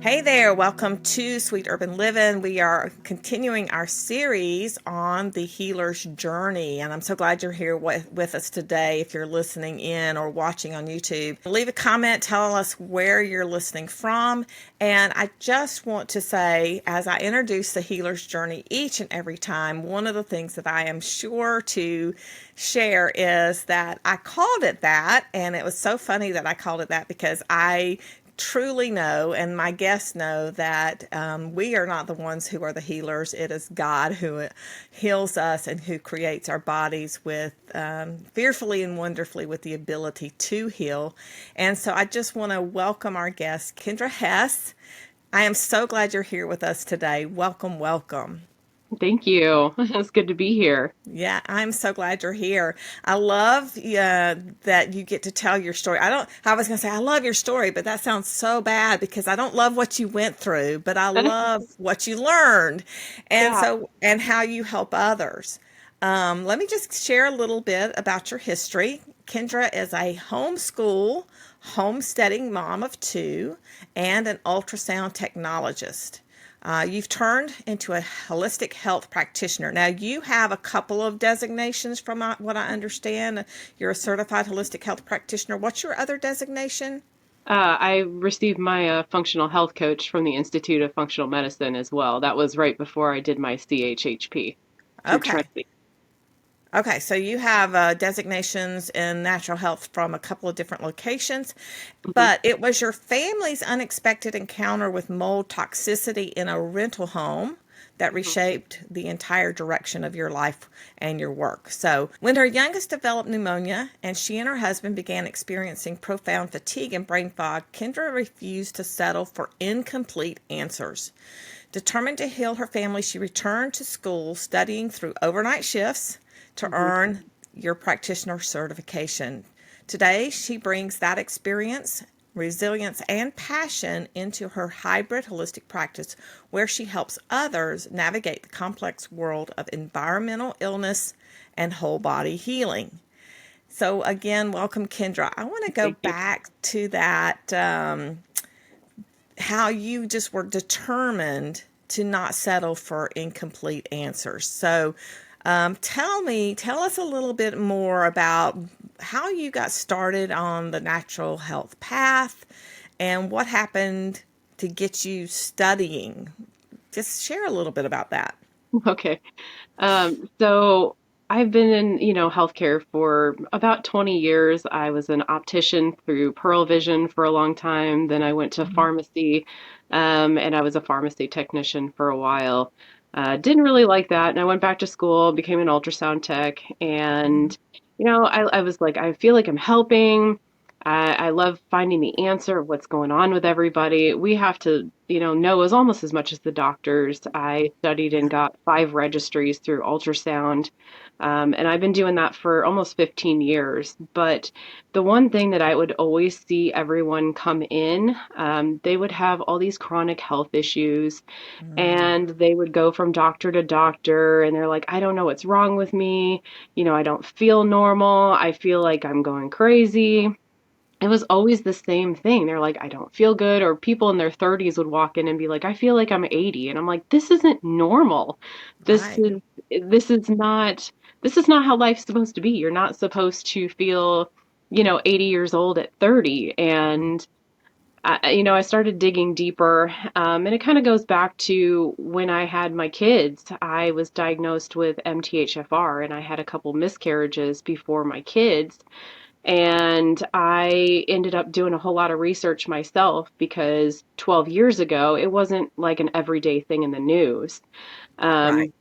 Hey there, welcome to Sweet Urban Living. We are continuing our series on the healer's journey, and I'm so glad you're here with us today. If you're listening in or watching on YouTube, leave a comment, tell us where you're listening from. And I just want to say, as I introduce the healer's journey each and every time, one of the things that I am sure to share is that I called it that, and it was so funny that I called it that because I truly know, and my guests know, that we are not the ones who are the healers. It is God who heals us and who creates our bodies with fearfully and wonderfully with the ability to heal. And so I just want to welcome our guest, Kendra Heiss. I am so glad you're here with us today. Welcome, welcome. Thank you. It's good to be here. Yeah, I'm so glad you're here. I love that you get to tell your story. I was going to say, I love your story, but that sounds so bad because I don't love what you went through, but I love what you learned Yeah. and how you help others. Let me just share a little bit about your history. Kendra is a homesteading mom of two and an ultrasound technologist. You've turned into a holistic health practitioner. Now, you have a couple of designations from what I understand. You're a certified holistic health practitioner. What's your other designation? I received my functional health coach from the Institute of Functional Medicine as well. That was right before I did my CHHP through Okay. Trinity. Okay, so you have designations in natural health from a couple of different locations, Mhm. but it was your family's unexpected encounter with mold toxicity in a rental home that reshaped the entire direction of your life and your work. So, when her youngest developed pneumonia and she and her husband began experiencing profound fatigue and brain fog, Kendra refused to settle for incomplete answers. Determined to heal her family, she returned to school, studying through overnight shifts to Mhm. earn your practitioner certification. Today, she brings that experience, resilience, and passion into her hybrid holistic practice, where she helps others navigate the complex world of environmental illness and whole body healing. So, again, welcome, Kendra. I want to go Thank you. back to that how you just were determined to not settle for incomplete answers. So, tell us a little bit more about how you got started on the natural health path and what happened to get you studying. Just share a little bit about that. Okay. So I've been in, healthcare for about 20 years. I was an optician through Pearl Vision for a long time. Then I went to pharmacy, and I was a pharmacy technician for a while. Didn't really like that. And I went back to school, became an ultrasound tech. And, I was like, I feel like I'm helping. I love finding the answer of what's going on with everybody. We have to, know as almost as much as the doctors. I studied and got 5 registries through ultrasound, and I've been doing that for almost 15 years. But the one thing that I would always see everyone come in, they would have all these chronic health issues, and they would go from doctor to doctor, and they're like, I don't know what's wrong with me. I don't feel normal. I feel like I'm going crazy. It was always the same thing. They're like, I don't feel good. Or people in their 30s would walk in and be like, I feel like I'm 80. And I'm like, this isn't normal. This Right. is this is not this is not how life's supposed to be. You're not supposed to feel, 80 years old at 30. And I started digging deeper, and it kind of goes back to when I had my kids. I was diagnosed with MTHFR, and I had a couple miscarriages before my kids. And I ended up doing a whole lot of research myself because 12 years ago, it wasn't like an everyday thing in the news. Right. Um,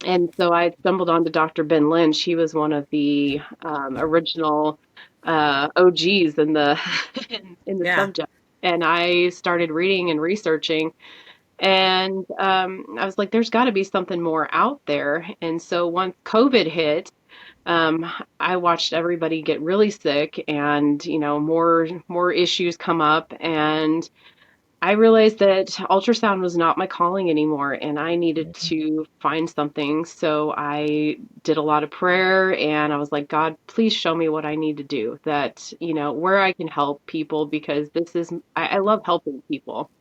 and so I stumbled onto Dr. Ben Lynch. He was one of the original OGs in the in the Yeah. subject. And I started reading and researching, and I was like, "There's got to be something more out there." And so once COVID hit, um, I watched everybody get really sick, and more issues come up, and I realized that ultrasound was not my calling anymore, and I needed to find something. So I did a lot of prayer, and I was like, God, please show me what I need to do, that where I can help people, because I love helping people.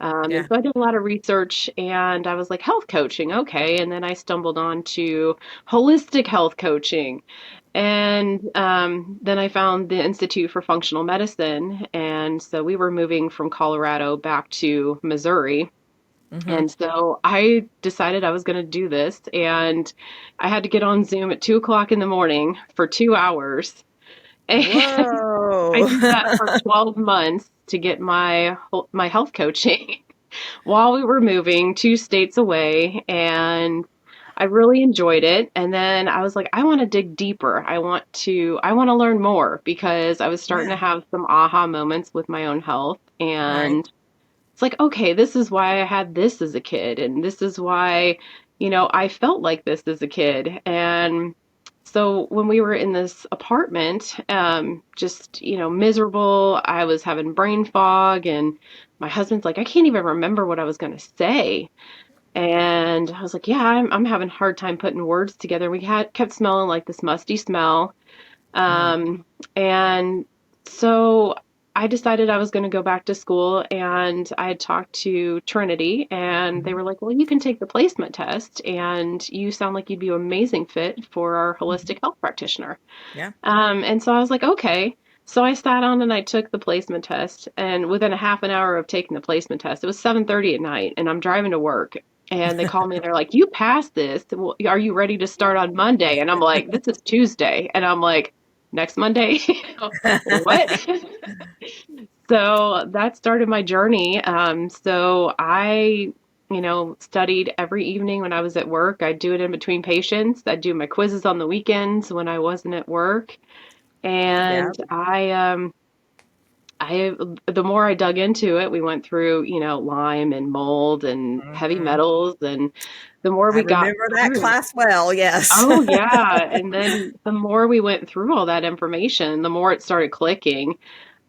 And Yeah. so I did a lot of research and I was like, health coaching, okay. And then I stumbled on to holistic health coaching. And then I found the Institute for Functional Medicine. And so we were moving from Colorado back to Missouri. Mm-hmm. And so I decided I was going to do this. And I had to get on Zoom at 2 o'clock in the morning for 2 hours. And I Whoa. did that for 12 months to get my health coaching while we were moving 2 states away, and I really enjoyed it. And then I was like, I want to dig deeper. I want to learn more because I was starting Yeah. to have some aha moments with my own health. Right. And it's like, okay, this is why I had this as a kid, and this is why, I felt like this as a kid. And so when we were in this apartment, just, miserable, I was having brain fog, and my husband's like, I can't even remember what I was going to say. And I was like, yeah, I'm having a hard time putting words together. We had kept smelling like this musty smell. Mm. Um, and so I decided I was going to go back to school, and I had talked to Trinity, and they Mhm. were like, well, you can take the placement test, and you sound like you'd be an amazing fit for our Mhm. holistic health practitioner. Yeah. And so I was like, okay. So I sat on and I took the placement test, and within a half an hour of taking the placement test, it was 7:30 at night, and I'm driving to work. And they call me and they're like, "You passed this. Well, are you ready to start on Monday?" And I'm like, "This is Tuesday." And I'm like, "Next Monday?" What? So that started my journey. So I, studied every evening when I was at work. I'd do it in between patients. I'd do my quizzes on the weekends when I wasn't at work. Yeah. And I, the more I dug into it, we went through, Lyme and mold and heavy Mhm. metals, and the more I we got remember that through. class well. Yes. Oh yeah, and then the more we went through all that information, the more it started clicking.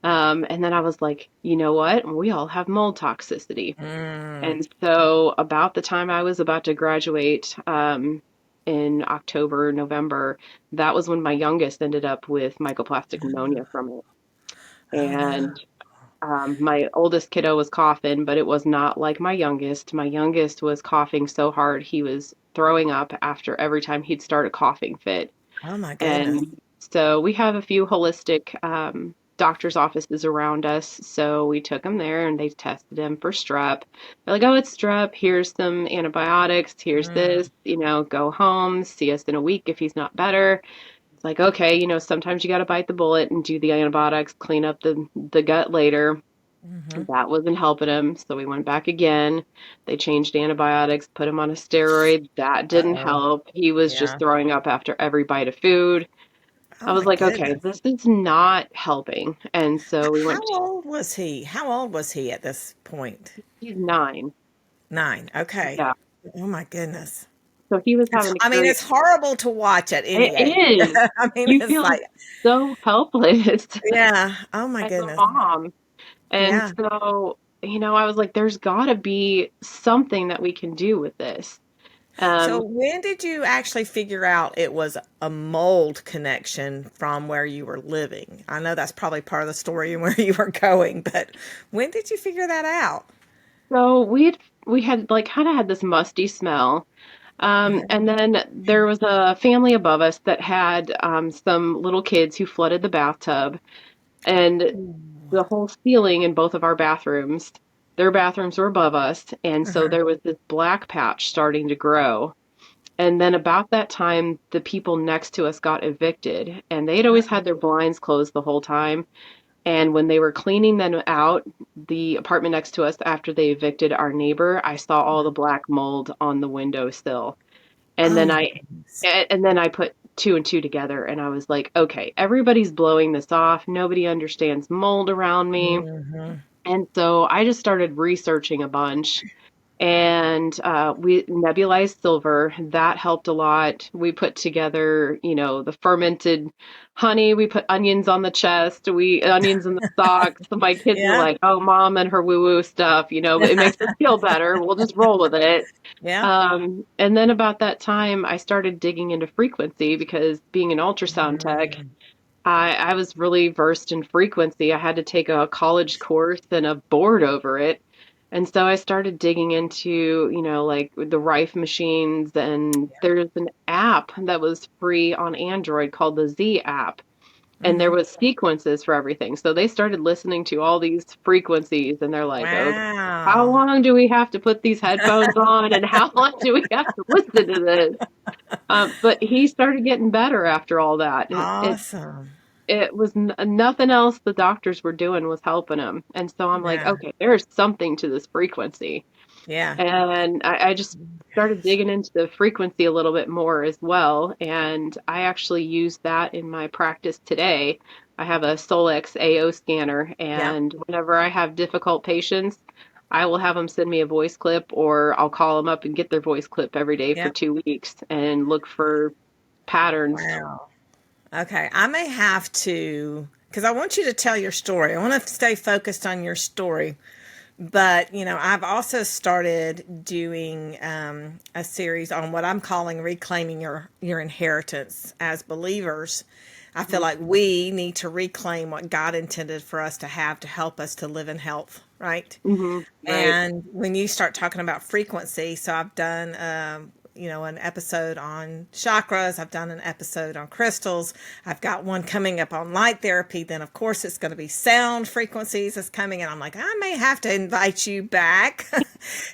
And then I was like, you know what? We all have mold toxicity. Mm. And so about the time I was about to graduate, in October, November, that was when my youngest ended up with mycoplastic pneumonia from it. Oh no. And my oldest kiddo was coughing, but it was not like my youngest. My youngest was coughing so hard he was throwing up after every time he'd start a coughing fit. Oh my goodness. And so we have a few holistic doctor's offices around us. So we took him there and they tested him for strep. They're like, oh, it's strep. Here's some antibiotics. Here's Mm. this, go home, see us in a week if he's not better. It's like, okay, sometimes you got to bite the bullet and do the antibiotics, clean up the gut later. Mm-hmm. That wasn't helping him, so we went back again. They changed antibiotics, put him on a steroid. That didn't Uh-oh. help. He was just Yeah. throwing up after every bite of food. Oh I was my like, okay, goodness. this is not helping. And so we How went, old was he? How old was he at this point? he's 9. 9. Okay. Yeah. Oh my goodness. So he was It's, having to I mean, carry, it's horrible to watch at any it age. is. I mean, You it's feel like, so helpless yeah. Oh my as a goodness. mom. And Yeah. so, I was like, there's got to be something that we can do with this. So Um, when did you actually figure out it was a mold connection from where you were living? I know that's probably part of the story and where you were going, but when did you figure that out? so we had like kind of had this musty smell. Okay. And then there was a family above us that had some little kids who flooded the bathtub, and Ooh. the whole ceiling in both of our bathrooms, their bathrooms were above us, and so Uh-huh. there was this black patch starting to grow. And then about that time, the people next to us got evicted, and they'd always had their blinds closed the whole time. And when they were cleaning them out, the apartment next to us, after they evicted our neighbor, I saw all the black mold on the windowsill. And Oh then my I goodness. and then I put two and two together and I was like, okay, everybody's blowing this off. Nobody understands mold around me. Hmm. And so I just started researching a bunch, and we nebulized silver. That helped a lot. We put together, the fermented honey. We put onions on the chest. We onions in the socks. So my kids are Yeah. like, "Oh, mom and her woo woo stuff. But it makes us feel better. We'll just roll with it." Yeah. And then about that time, I started digging into frequency because being an ultrasound tech, Mm. I was really versed in frequency. I had to take a college course and a board over it. And so I started digging into, like the Rife machines, and there's an app that was free on Android called the Z app. And there Mm-hmm. was sequences for everything. So they started listening to all these frequencies and they're like, okay, how Wow. long do we have to put these headphones on and how long do we have to listen to this? But he started getting better after all that. Awesome. It was nothing else the doctors were doing was helping him. And so I'm like, Yeah. okay, there's something to this frequency. Yeah. And I just started digging into the frequency a little bit more as well. And I actually use that in my practice today. I have a Solex AO scanner, Yep. and whenever I have difficult patients, I will have them send me a voice clip, or I'll call them up and get their voice clip every day for Yep. 2 weeks and look for patterns. Wow. Okay. I may have to, because I want you to tell your story. I want to stay focused on your story. But, I've also started doing a series on what I'm calling reclaiming your inheritance as believers. I feel like we need to reclaim what God intended for us to have to help us to live in health, right? Mm-hmm. Right. And when you start talking about frequency, so I've done, an episode on chakras. I've done an episode on crystals. I've got one coming up on light therapy. Then, of course, it's going to be sound frequencies is coming. And I'm like, I may have to invite you back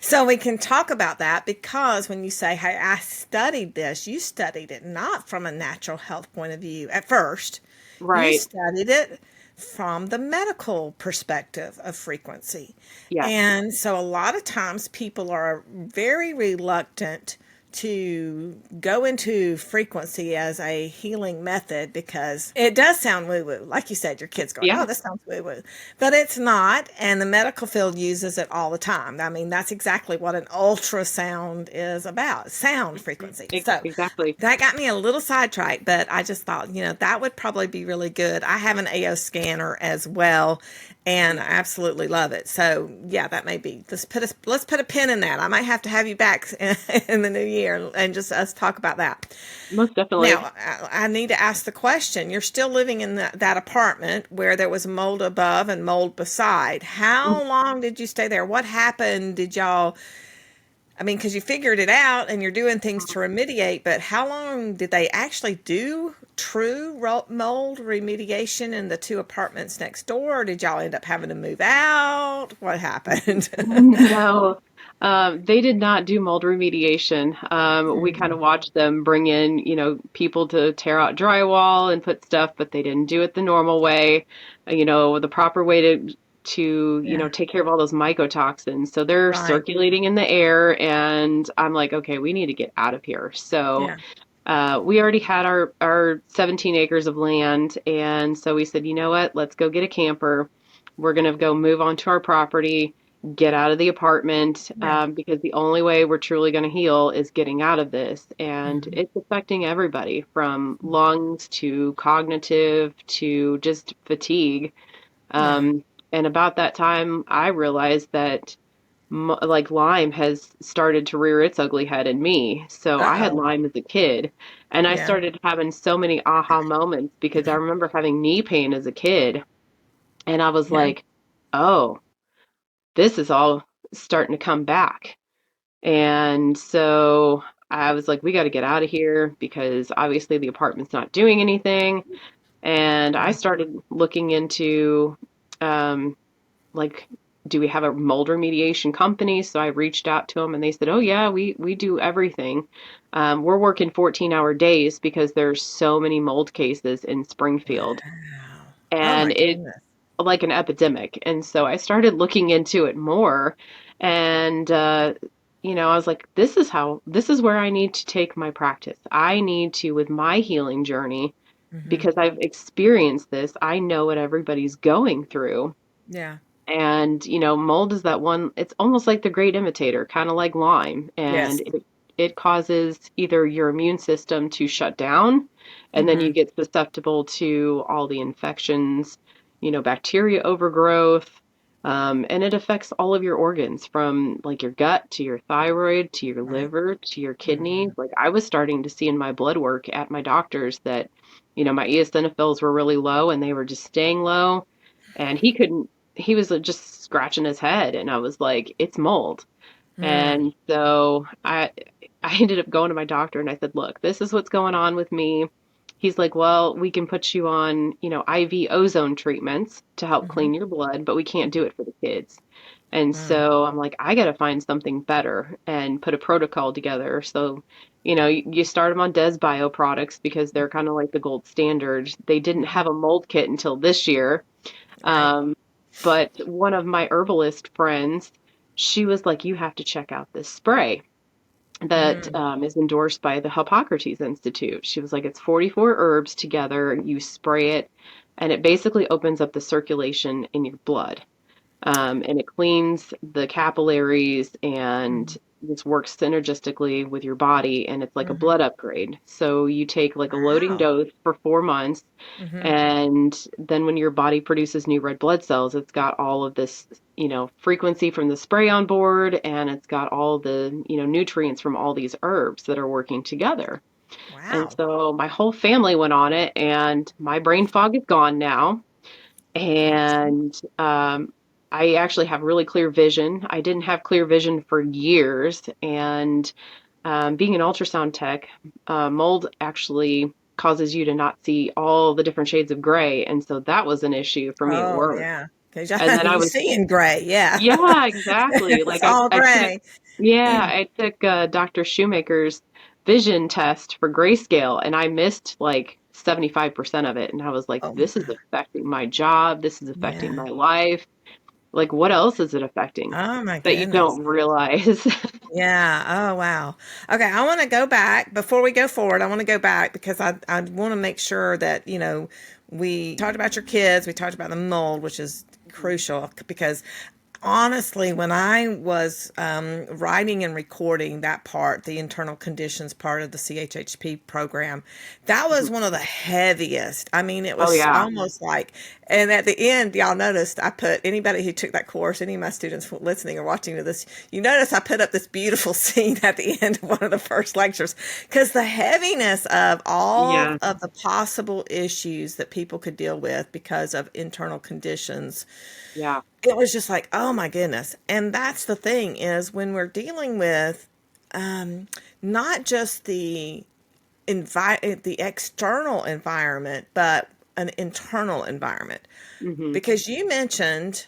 so we can talk about that, because when you say, hey, I studied this, you studied it not from a natural health point of view at first. You Right. studied it from the medical perspective of frequency. Yes. And so a lot of times people are very reluctant to go into frequency as a healing method because it does sound woo woo. Like you said, your kid's going, Yeah. oh, this sounds woo woo. But it's not. And the medical field uses it all the time. I mean, that's exactly what an ultrasound is about, sound frequency. So Exactly. that got me a little sidetracked, but I just thought, that would probably be really good. I have an AO scanner as well, and I absolutely love it. So yeah, that may be. Let's put a pin in that. I might have to have you back in the new year and just us talk about that. Most definitely. Now, I need to ask the question. You're still living in that apartment where there was mold above and mold beside. How long did you stay there? What happened? Did y'all, I mean, because you figured it out and you're doing things to remediate, but how long did they actually do true mold remediation in the two apartments next door? Or did y'all end up having to move out? What happened? No, they did not do mold remediation. We kind of Mhm. watched them bring in, people to tear out drywall and put stuff, but they didn't do it the normal way, the proper way to, Yeah, take care of all those mycotoxins. So they're right. circulating in the air, and I'm like, okay, we need to get out of here. So Yeah, we already had our 17 acres of land, and so we said, you know what, let's go get a camper. We're gonna go move onto our property, get out of the apartment, yeah. because the only way we're truly going to heal is getting out of this. And Hmm. it's affecting everybody from lungs to cognitive to just fatigue. Yeah. Um, and about that time, I realized that like Lyme has started to rear its ugly head in me. So I had Uh-oh. Lyme as a kid, and I Yeah. started having so many aha moments because I remember having knee pain as a kid, and I was Yeah. like, oh, this is all starting to come back. And so I was like, we got to get out of here because obviously the apartment's not doing anything. And I Yeah. started looking into um, like, do we have a mold remediation company? So I reached out to them and they said, oh, yeah, we do everything. We're working 14-hour days because there's so many mold cases in Springfield. Wow. Oh And my it goodness. like an epidemic. And so I started looking into it more. And, I was like, this is where I need to take my practice. I need to, with my healing journey, Hmm. because I've experienced this, I know what everybody's going through. Yeah. And, mold is that one, it's almost like the great imitator, kind of like Lyme. And Yes. it causes either your immune system to shut down, and then you Hmm. get susceptible to all the infections, bacteria overgrowth. And it affects all of your organs from like your gut to your thyroid to your Right. liver to your kidneys. Hmm. Like I was starting to see in my blood work at my doctor's that, my eosinophils were really low and they were just staying low. And he couldn't he was just scratching his head, and I was like, it's mold. Mm, And so I ended up going to my doctor and I said, look, this is what's going on with me. He's like, well, we can put you on, IV ozone treatments to help mhm, clean your blood, but we can't do it for the kids. And mm, so I'm like, I got to find something better and put a protocol together. So, you start them on Des Bio products because they're kind of like the gold standard. They didn't mhm. have a mold kit until this year. Right. Um, but one of my herbalist friends, she was like, you have to check out this spray that Mm, is endorsed by the Hippocrates Institute. She was like, it's 44 herbs together. You spray it, and it basically opens up the circulation in your blood. And it cleans the capillaries and mm, this works synergistically with your body. And it's like a mhm. blood upgrade. So you take like a loading Wow. dose for 4 months. Mhm. And then when your body produces new red blood cells, it's got all of this, frequency from the spray on board, and it's got all the, nutrients from all these herbs that are working together. And Wow. so my whole family went on it, and my brain fog is gone now. Awesome. And I actually have really clear vision. I didn't have clear vision for years. And being an ultrasound tech, mold actually causes you to not see all the different shades of gray. And so that was an issue for me at Oh, work. yeah. Because And then I you was, see in gray. Yeah. yeah, exactly. It's Like all gray. I took Dr. Shoemaker's vision test for grayscale, and I missed like 75% of it. And I was like, Oh, this is my. affecting my job. This is affecting Yeah. my life. Like, what else is it affecting Oh, my that you goodness. don't realize? Yeah. Oh, wow. Okay. I want to go back before we go forward. I want to go back because I want to make sure that, we talked about your kids, we talked about the mold, which is crucial because honestly, when I was writing and recording that part, the internal conditions part of the CHHP program, that was one of the heaviest. I mean, it Oh, was yeah. almost like, and at the end, y'all noticed I put anybody who took that course, any of my students listening or watching to this, you notice I put up this beautiful scene at the end of one of the first lectures because the heaviness of all Yeah. of the possible issues that people could deal with because of internal conditions, Yeah. it was just like, oh my goodness. And that's the thing is when we're dealing with not just the external environment, but an internal environment. Hmm. Because you mentioned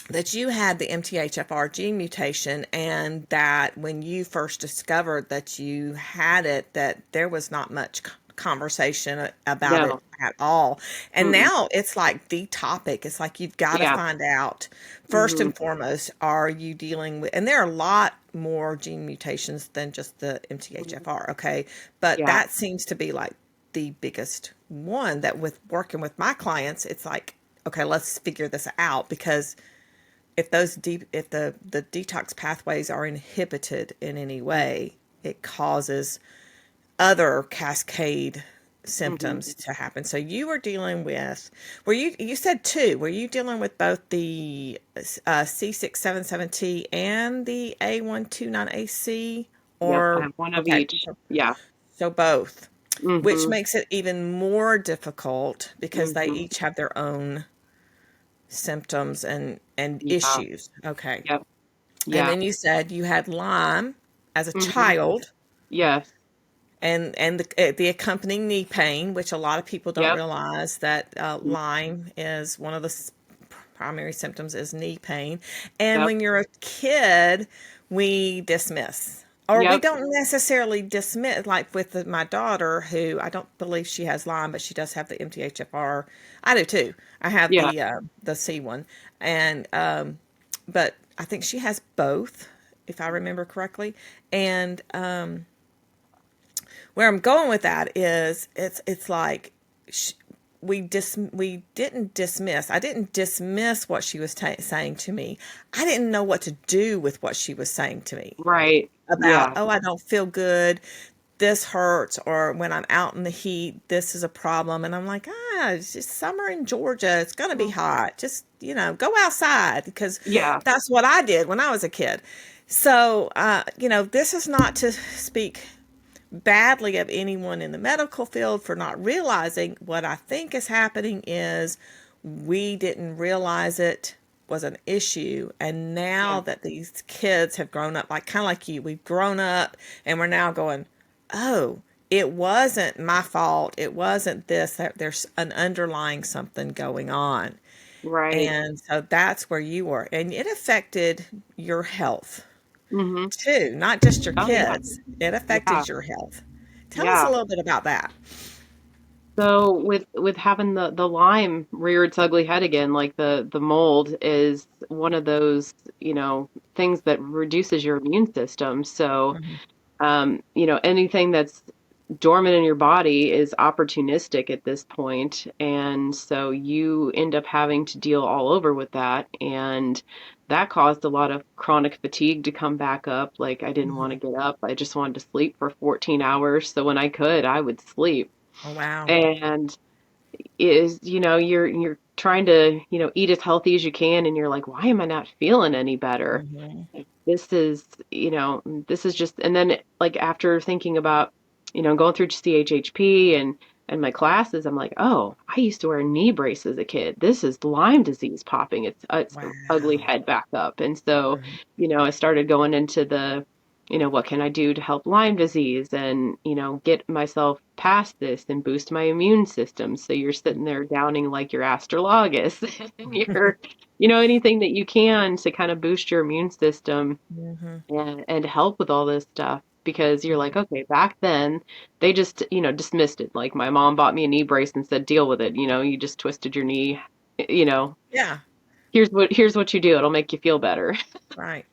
that you had the MTHFR gene mutation and that when you first discovered that you had it, that there was not much conversation about it No. at all. And Mm-mm. now it's like the topic. It's like you've got to Yeah. find out first Hmm. and foremost, are you dealing with, and there are a lot more gene mutations than just the MTHFR, okay? But Yeah. that seems to be like the biggest one that with working with my clients, it's like, okay, let's figure this out because if the detox pathways are inhibited in any way, it causes other cascade Hmm. symptoms to happen. So you were dealing with, you said two, were you dealing with both the C677T and the A129AC Yep. I or, have one of okay, each. Yeah. so both, which Hmm. makes it even more difficult because they Hmm. each have their own symptoms and Yeah. issues. Okay. Yep. And Yeah. then you said you had Lyme as a Hmm. child Yes. and the accompanying knee pain, which a lot of people don't Yep. realize that Lyme is one of the primary symptoms is knee pain. And Yep. when you're a kid, we dismiss. Or we Yep. don't necessarily dismiss, like with my daughter, who I don't believe she has Lyme, but she does have the MTHFR. I do too. I have Yeah. the C one, and but I think she has both, if I remember correctly. And where I'm going with that is it's like sh we didn't dismiss. I didn't dismiss what she was saying to me. I didn't know what to do with what she was saying to me Right. about, Yeah. oh, I don't feel good. This hurts, or when I'm out in the heat, this is a problem. And I'm like, it's just summer in Georgia. It's going to be hot. Just, go outside because Yeah. that's what I did when I was a kid. So, this is not to speak badly of anyone in the medical field for not realizing what I think is happening is we didn't realize it was an issue. And Yeah. now that these kids have grown up, like kind of like you, we've grown up and we're now going, oh, it wasn't my fault. It wasn't this. There's an underlying something going on. Right. And so that's where you were. And it affected your health Hmm. too, not just your Oh yeah. kids. It Yeah. affected your health. Tell us a Yeah. little bit about that. So with having the Lyme rear its ugly head again, like the mold is one of those, things that reduces your immune system. So, Mhm. anything that's dormant in your body is opportunistic at this point, and so you end up having to deal all over with that, and that caused a lot of chronic fatigue to come back up. Like I didn't want to Mhm. get up. I just wanted to sleep for 14 hours. So when I could, I would sleep. Oh, wow. And you're trying to, eat as healthy as you can, and you're like, why am I not feeling any better? Mhm. This is, this is just, and then like after thinking about, going through CHHP and my classes, I'm like, oh, I used to wear knee braces as a kid. This is Lyme disease popping its ugly Wow. head back up. And so, Mhm. I started going into what can I do to help Lyme disease and, get myself past this and boost my immune system. So you're sitting there downing like your astrologus and you're, anything that you can to kind of boost your immune system Mhm. and help with all this stuff because you're like, okay, back then they just, dismissed it. Like my mom bought me a knee brace and said, deal with it. You just twisted your knee, you know, Yeah, here's what you do. It'll make you feel better. right.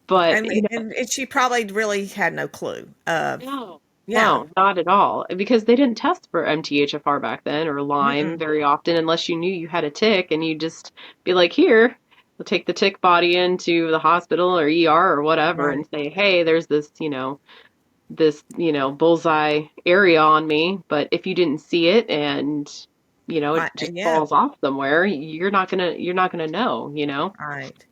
But, And she probably really had no clue of, no, yeah. no, not at all. Because they didn't test for MTHFR back then or Lyme Mm-mm. very often unless you knew you had a tick and you just be like, here, we'll take the tick body into the hospital or ER or whatever and Right. say, hey, there's this, bullseye area on me. But if you didn't see it and, it Right. just Yeah. falls off somewhere, you're not gonna know. Right.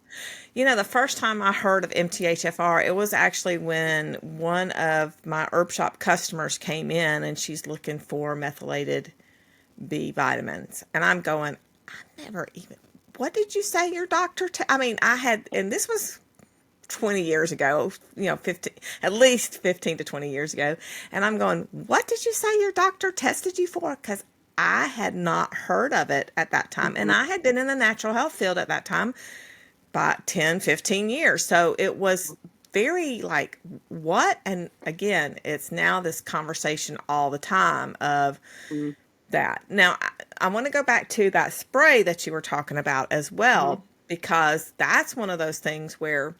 The first time I heard of MTHFR, it was actually when one of my herb shop customers came in and she's looking for methylated B vitamins. And I'm going, I never even, what did you say your doctor? I mean, I had, and this was 20 years ago, 15, at least 15 to 20 years ago. And I'm going, what did you say your doctor tested you for? Because I had not heard of it at that time. And Hmm. I had been in the natural health field at that time by 10, 15 years. So it was very like, what? And again, it's now this conversation all the time of that. Now, I want to go back to that spray that you were talking about as Hmm. well, because that's one of those things where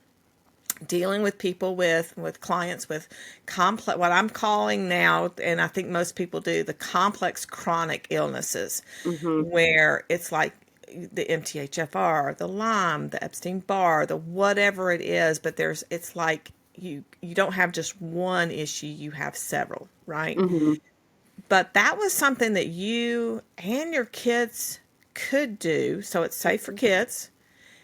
dealing with people with clients with complex, what I'm calling now, and I think most people do, the complex chronic illnesses, Hmm. where it's like the MTHFR, the Lyme, the Epstein-Barr, the whatever it is, but it's like you don't have just one issue, you have several, right? Hmm. But that was something that you and your kids could do, so it's safe for kids,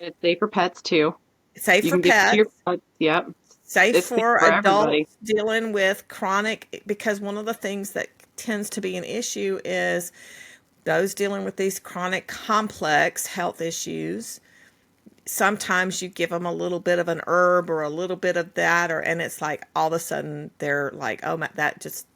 It's safe for pets too. safe You for can give it to your pets, pets. Yep. safe It's safe for for everybody. adults dealing with chronic, because one of the things that tends to be an issue is those dealing with these chronic complex health issues. Sometimes you give them a little bit of an herb or a little bit of that, or and it's like all of a sudden they're like, oh my, that just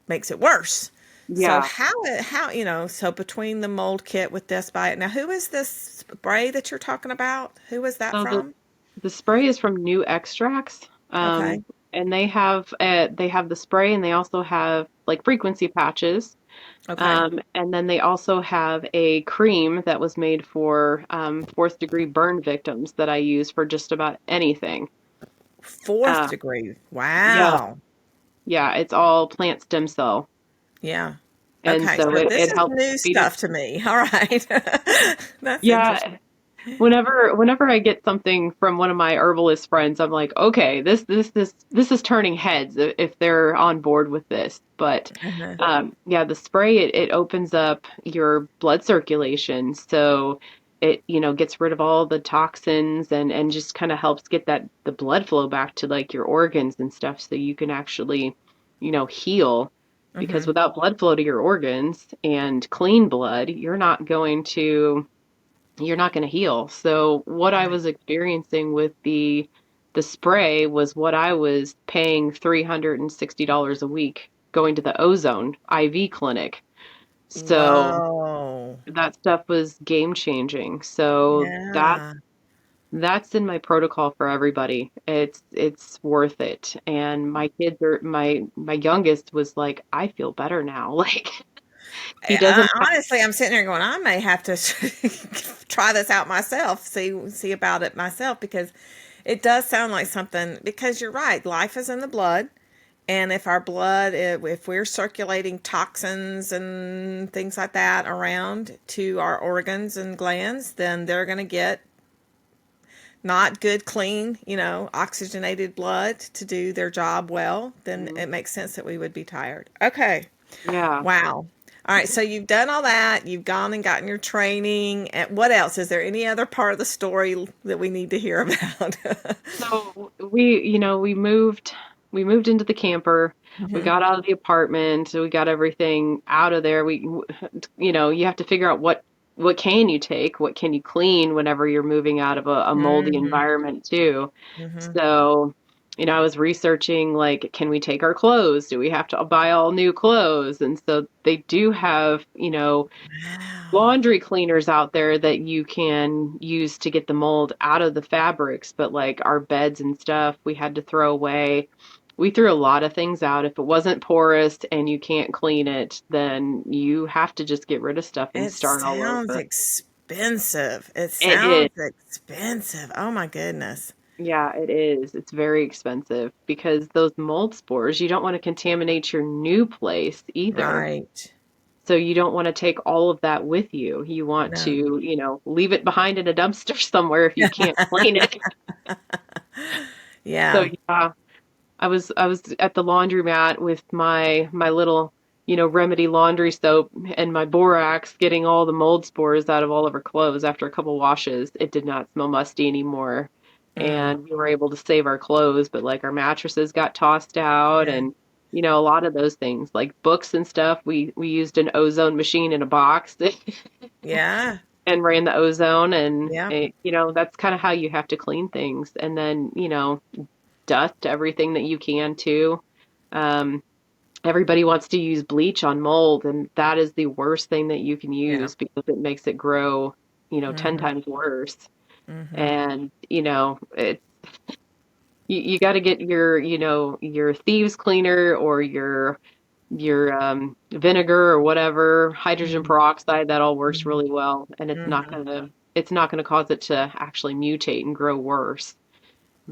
makes it worse. So Yeah. so between the mold kit with Despite, now who is this spray that you're talking about? Who is that So the from? the spray is from New Extracts. Okay. And they have the spray and they also have like frequency patches. Okay. And then they also have a cream that was made for fourth degree burn victims that I use for just about anything. Fourth Uh, degree. yeah, Wow. yeah, it's all plant stem cell, Yeah. and Okay. so So it, this it is helps new speed it. stuff to me. All right. That's interesting. Yeah, whenever I get something from one of my herbalist friends, I'm like, okay, this is turning heads if they're on board with this. But Uh-huh. yeah, the spray it opens up your blood circulation, so it gets rid of all the toxins and just kind of helps get the blood flow back to like your organs and stuff, so you can actually heal. because Mm-hmm. without blood flow to your organs and clean blood, you're not going to heal. So what I Right. was experiencing with the spray was what I was paying $360 a week going to the ozone IV clinic. So Whoa. that stuff was game changing. So Yeah. that's in my protocol for everybody. It's worth it. And my youngest was like, I feel better now. Like he doesn't have, Honestly, I'm sitting here going, I may have to try this out myself, see about it myself, because it does sound like something. Because you're right, life is in the blood, and if our blood, if we're circulating toxins and things like that around to our organs and glands, then they're going to get not good, clean, oxygenated blood to do their job well. Then it makes sense that we would be tired. Okay. yeah. Wow. All right, so you've done all that. You've gone and gotten your training. And what else? Is there any other part of the story that we need to hear about? So we moved into the camper. We Hmm. got out of the apartment. So we got everything out of there. You have to figure out what can you take, what can you clean whenever you're moving out of a moldy Hmm. environment too. Hmm. So, I was researching like, can we take our clothes? Do we have to buy all new clothes? And so they do have, Wow. laundry cleaners out there that you can use to get the mold out of the fabrics, but like our beds and stuff, we had to throw away. We threw a lot of things out. If it wasn't porous and you can't clean it, then you have to just get rid of stuff and It start all sounds over. expensive. It It is. sounds expensive. Oh my goodness. Yeah, it is. It's very expensive because those mold spores, you don't want to contaminate your new place either. Right. So you don't want to take all of that with you. You want No. to, leave it behind in a dumpster somewhere if you can't clean it. So Yeah. yeah, I was at the laundromat with my little, Remedy laundry soap and my borax getting all the mold spores out of all of her clothes after a couple washes. It did not smell musty anymore. Mm. And we were able to save our clothes, but like our mattresses got tossed out Yeah. and a lot of those things like books and stuff, we used an ozone machine in a box Yeah. and ran the ozone and Yeah. that's kind of how you have to clean things. And then, dust everything that you can too. Um, Everybody wants to use bleach on mold, and that is the worst thing that you can Yeah. use because it makes it grow, 10 Hmm. times worse. Hmm. And, you got to get your thieves cleaner or your vinegar or whatever, hydrogen Hmm. peroxide, that all works Hmm. really well, and Hmm. it's not gonna cause it to actually mutate and grow worse.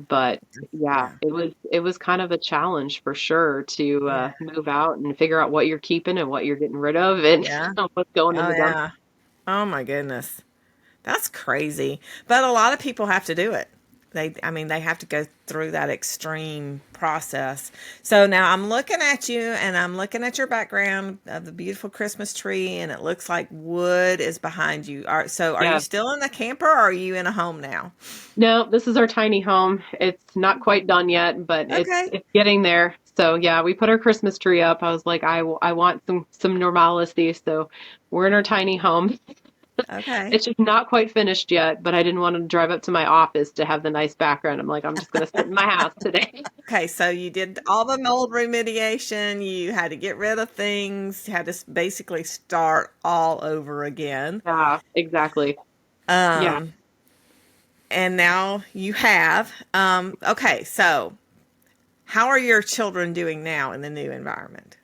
But yeah, Yeah. it was kind of a challenge for sure to Yeah. move out and figure out what you're keeping and what you're getting rid of and Yeah. what's going in Oh the dump. yeah. Oh my goodness. That's crazy. But a lot of people have to do it. I mean, they have to go through that extreme process. So now I'm looking at you and I'm looking at your background of the beautiful Christmas tree, and it looks like wood is behind you. Are you Yeah. still in the camper or are you in a home now? No, this is our tiny home. It's not quite done yet, but it's Okay. it's getting there. So yeah, we put our Christmas tree up. I was like, I want some normalcy. So we're in our tiny home. Okay. It's just not quite finished yet, but I didn't want to drive up to my office to have the nice background. I'm like, I'm just gonna sit in my house today. Okay, so you did all the mold remediation, you had to get rid of things, you had to basically start all over again. Yeah, exactly. Yeah. Um, and now you have. Okay, so how are your children doing now in the new environment?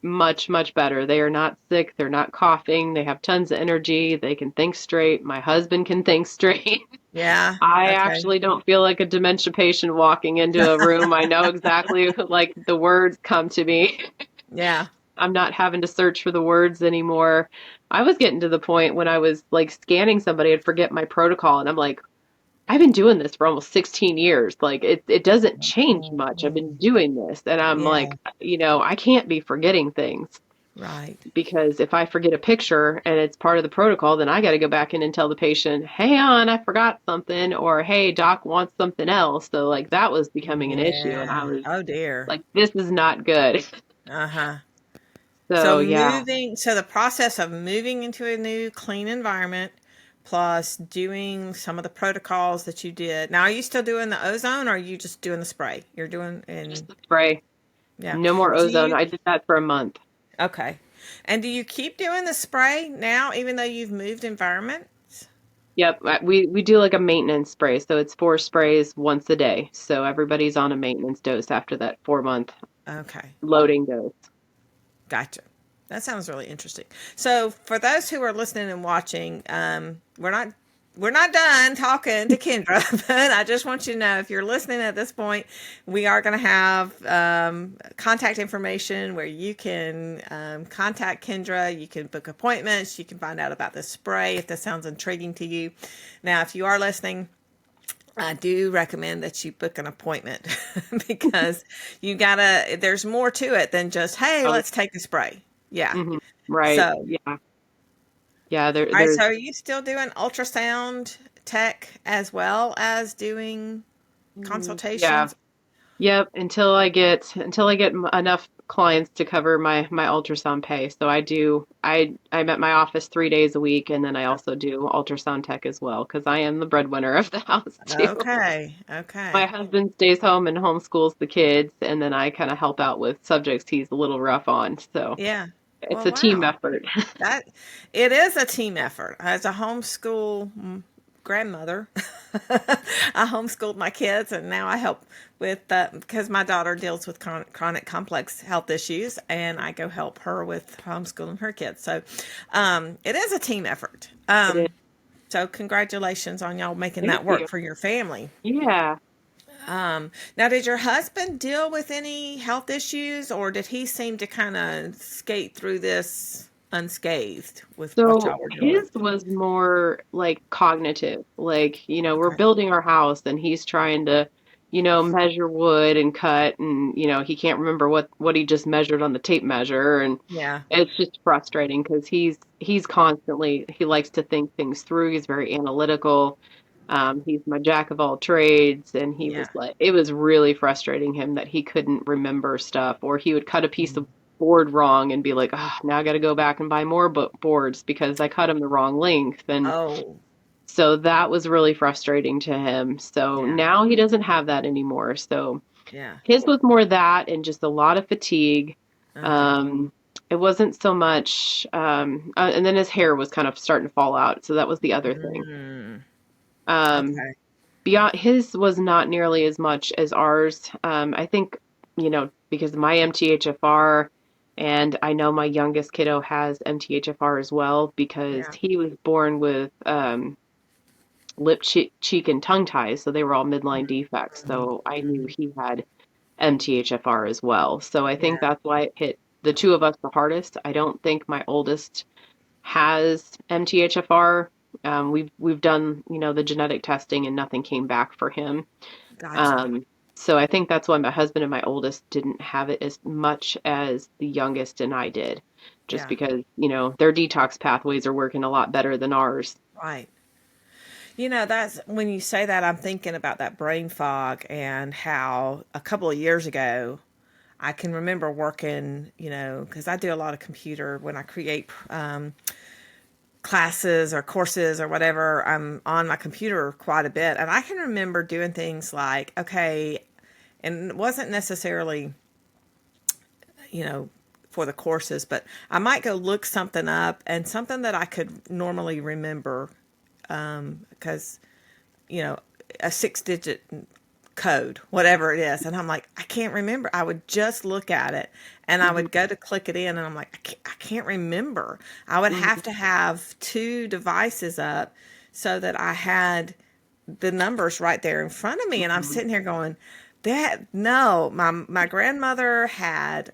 Much, much better. They are not sick. They're not coughing. They have tons of energy. They can think straight. My husband can think straight. Yeah. I Okay. actually don't feel like a dementia patient walking into a room. I know exactly like the words come to me. Yeah. I'm not having to search for the words anymore. I was getting to the point when I was like scanning somebody, I'd forget my protocol and I'm like, I've been doing this for almost 16 years. Like it doesn't change much. I've been Mhm. doing this and I'm Yeah. like, I can't be forgetting things Right. because if I forget a picture and it's part of the protocol, then I got to go back in and tell the patient, "Hey, on, I forgot something," or "Hey, doc wants something else." So like that was becoming an issue, and I Yeah. was Oh dear. like, "This is not good." Uh-huh. So So yeah, so the process of moving into a new clean environment plus doing some of the protocols that you did. Now, are you still doing the ozone or are you just doing the spray? You're doing just in, the spray. yeah. No more Do ozone. you, I did that for a month. okay. And do you keep doing the spray now, even though you've moved environments? Yep, we do like a maintenance spray, so it's 4 sprays once a day. So everybody's on a maintenance dose after that 4 month Okay. loading dose. Gotcha. That sounds really interesting. So, for those who are listening and watching, we're not done talking to Kendra, but I just want you to know if you're listening at this point, we are going to have contact information where you can contact Kendra. You can book appointments. You can find out about the spray if this sounds intriguing to you. Now, if you are listening, I do recommend that you book an appointment because there's more to it than just, hey, Oh, let's take a spray. Yeah. hmm right. So, Yeah. Yeah, all right. So, there's are you still doing ultrasound tech as well as doing yeah. consultations? Yep, until I get enough clients to cover my ultrasound pay. So I'm at my office 3 days a week, and then I also do ultrasound tech as well because I am the breadwinner of the house too. Okay. My Okay. husband stays home and homeschools the kids, and then I kind of help out with subjects he's a little rough on. So Yeah. it's Well, a team wow. effort. That it is a team effort. As a homeschool grandmother, I homeschooled my kids, and now I help with because my daughter deals with chronic complex health issues, and I go help her with homeschooling her kids. So, it is a team effort. It is. So congratulations on y'all making Thank that you. work for your family. Yeah. Now, did your husband deal with any health issues, or did he seem to kind of skate through this unscathed with what So y'all were dealing with? his was more like cognitive, like, we're Okay. building our house and he's trying to, measure wood and cut and, he can't remember what he just measured on the tape measure and Yeah. it's just frustrating because he's constantly he likes to think things through. He's very analytical. He's my jack of all trades and he was Yeah. like it was really frustrating him that he couldn't remember stuff or he would cut a piece of board wrong and be like, oh, now I got to go back and buy more boards because I cut them the wrong length. And Oh, so that was really frustrating to him. So yeah. now he doesn't have that anymore. So Yeah. his was more that and just a lot of fatigue. Okay. Um, it wasn't so much, and then his hair was kind of starting to fall out. So that was the other thing. Mm, Um, okay. Beyond his was not nearly as much as ours. I think, because of my MTHFR, and I know my youngest kiddo has MTHFR as well because Yeah. he was born with lip, cheek, and tongue ties, so they were all midline defects. Mhm. So I knew Mhm. he had MTHFR as well. So I think Yeah. that's why it hit the two of us the hardest. I don't think my oldest has MTHFR. We've done, the genetic testing and nothing came back for him. Gotcha. Um, so I think that's why my husband and my oldest didn't have it as much as the youngest and I did, just Yeah. because, their detox pathways are working a lot better than ours. Right. That's when you say that, I'm thinking about that brain fog and how a couple of years ago, I can remember working, because I do a lot of computer when I create classes or courses or whatever. I'm on my computer quite a bit. And I can remember doing things like, okay, and it wasn't necessarily, you know, for the courses, but I might go look something up and something that I could normally remember because, you know, a 6-digit code, whatever it is. And I'm like, I can't remember. I would just look at it and I Hmm would go to click it in and I'm like, I can't remember. I would have hmm to have two devices up so that I had the numbers right there in front of me. And I'm hmm sitting here going, that, no, my grandmother had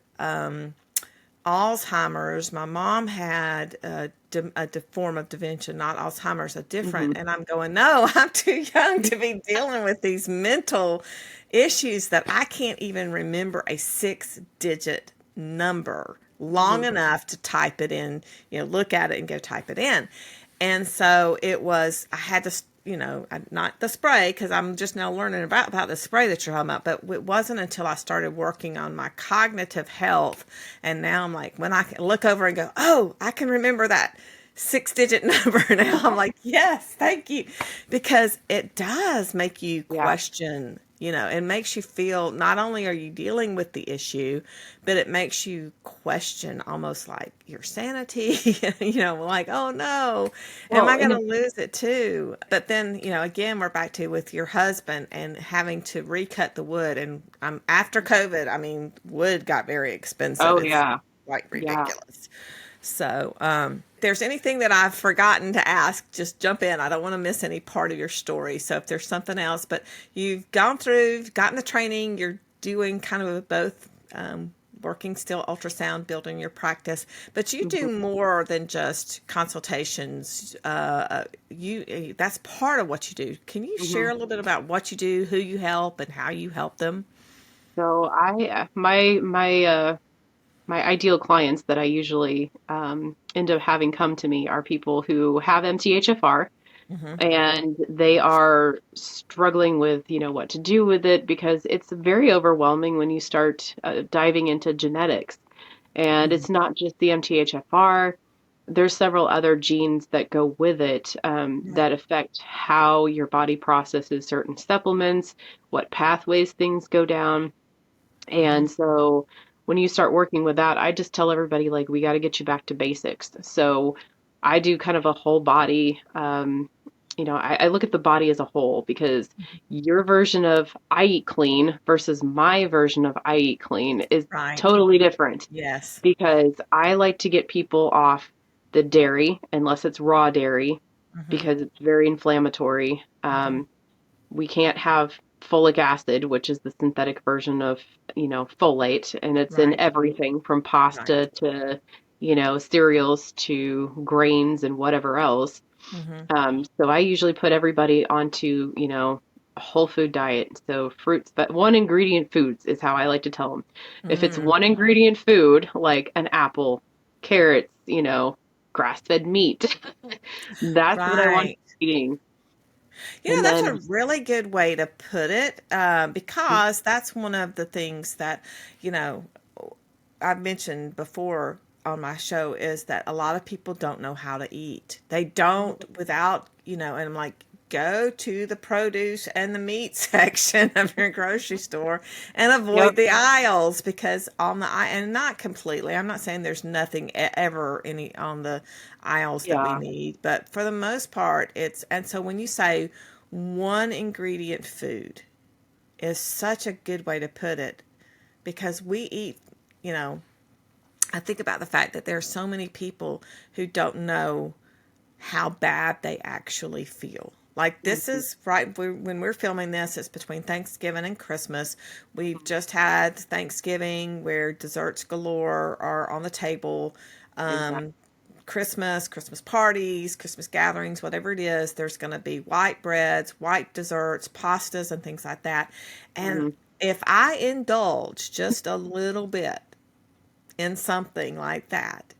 Alzheimer's. My mom had a form of dementia, not Alzheimer's, a different. hmm And I'm going, no, I'm too young to be dealing with these mental issues that I can't even remember a 6-digit number long hmm enough to type it in, look at it and go type it in. And so it was, I had to, not the spray, because I'm just now learning about the spray that you're talking about, but it wasn't until I started working on my cognitive health. And now I'm like, when I can look over and go, oh, I can remember that 6-digit number now. I'm like, yes, thank you. Because it does make you Yeah. question, it makes you feel not only are you dealing with the issue, but it makes you question almost like your sanity, like, oh no, am Well, I going and to it's, lose it too? But then, again, we're back to with your husband and having to recut the wood. And after COVID, I mean, wood got very expensive. oh It's yeah, like yeah. ridiculous. So, if there's anything that I've forgotten to ask, just jump in. I don't want to miss any part of your story. So, if there's something else, but you've gone through, gotten the training, you're doing kind of both, working still ultrasound, building your practice, but you Mhm, do more than just consultations. That's part of what you do. Can you share mhm. a little bit about what you do, who you help, and how you help them? So my ideal clients that I usually end up having come to me are people who have MTHFR Hmm. and they are struggling with, what to do with it because it's very overwhelming when you start diving into genetics. And Hmm. it's not just the MTHFR. There's several other genes that go with it Right. that affect how your body processes certain supplements, what pathways things go down. Hmm. And so when you start working with that, I just tell everybody, like, we got to get you back to basics. So I do kind of a whole body. I look at the body as a whole because your version of I eat clean versus my version of I eat clean is Right. totally different Yes. because I like to get people off the dairy, unless it's raw dairy, Hmm. because it's very inflammatory. Hmm. We can't have folic acid, which is the synthetic version of, folate, and it's in Right. everything from Right. pasta to, cereals to grains and whatever else. Hmm. So I usually put everybody onto, a whole food diet. So fruits, but one ingredient foods is how I like to tell them. If it's Mm. one ingredient food, like an apple, carrots, grass-fed meat, that's what I want Right. you eating. And That's then, a really good way to put it, because that's one of the things that, you know, I've mentioned before on my show is that a lot of people don't know how to eat. They don't without, and I'm like, go to the produce and the meat section of your grocery store and yep. avoid the aisles, because on the and not completely. I'm not saying there's nothing ever any on the aisles that we Yeah, need, but for the most part it's, and so when you say one ingredient food is such a good way to put it, because we eat, you know, I think about the fact that there are so many people who don't know how bad they actually feel. Like, this mhm, is right when we're filming this, it's between Thanksgiving and Christmas. We've just had Thanksgiving where desserts galore are on the table. exactly. Um, Christmas parties, Christmas gatherings, whatever it is, there's going to be white breads, white desserts, pastas, and things like that. And Hmm. if I indulge just a little bit in something like that,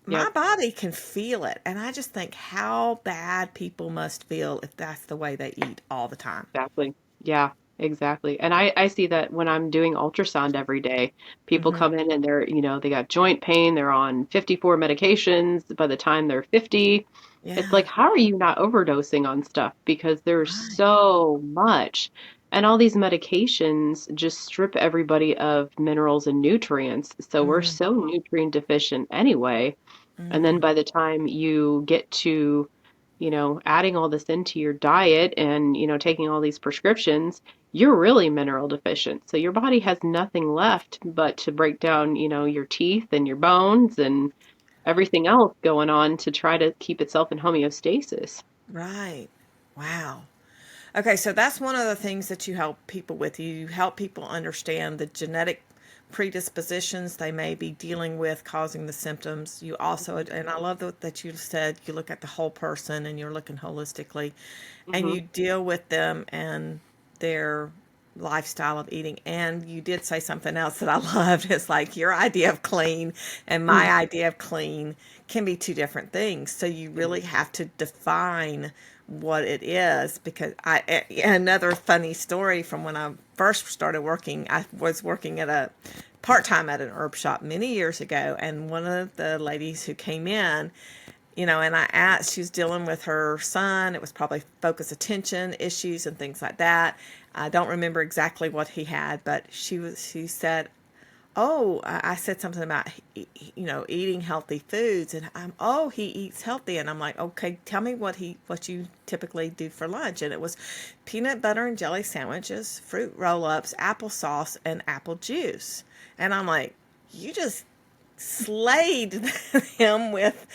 my Yep, body can feel it. And I just think how bad people must feel if that's the way they eat all the time. exactly. Yeah, exactly. And I see that when I'm doing ultrasound every day, people Hmm. come in and they're, they got joint pain, they're on 54 medications by the time they're 50. It's Yeah. like, how are you not overdosing on stuff? Because there's Right. so much. And all these medications just strip everybody of minerals and nutrients. So we're Hmm. so nutrient deficient anyway. And then Hmm. by the time you get to, adding all this into your diet and, taking all these prescriptions, you're really mineral deficient. So your body has nothing left but to break down, your teeth and your bones and everything else going on to try to keep itself in homeostasis. Right. Wow. Okay, so that's one of the things that you help people with. You help people understand the genetic predispositions they may be dealing with causing the symptoms. You also, and I love that you said you look at the whole person and you're looking holistically, and Hmm. you deal with them and their lifestyle of eating. And you did say something else that I loved. It's like your idea of clean and my idea of clean can be two different things. So you really have to define what it is. Because another funny story from when I first started working, I was working at a part-time at an herb shop many years ago, and one of the ladies who came in, and I asked, she was dealing with her son. It was probably focus attention issues and things like that. I don't remember exactly what he had, but she said, oh, I said something about, eating healthy foods, and oh, he eats healthy, and I'm like, okay, tell me what you typically do for lunch, and it was peanut butter and jelly sandwiches, fruit roll-ups, applesauce, and apple juice, and I'm like, you just slayed him with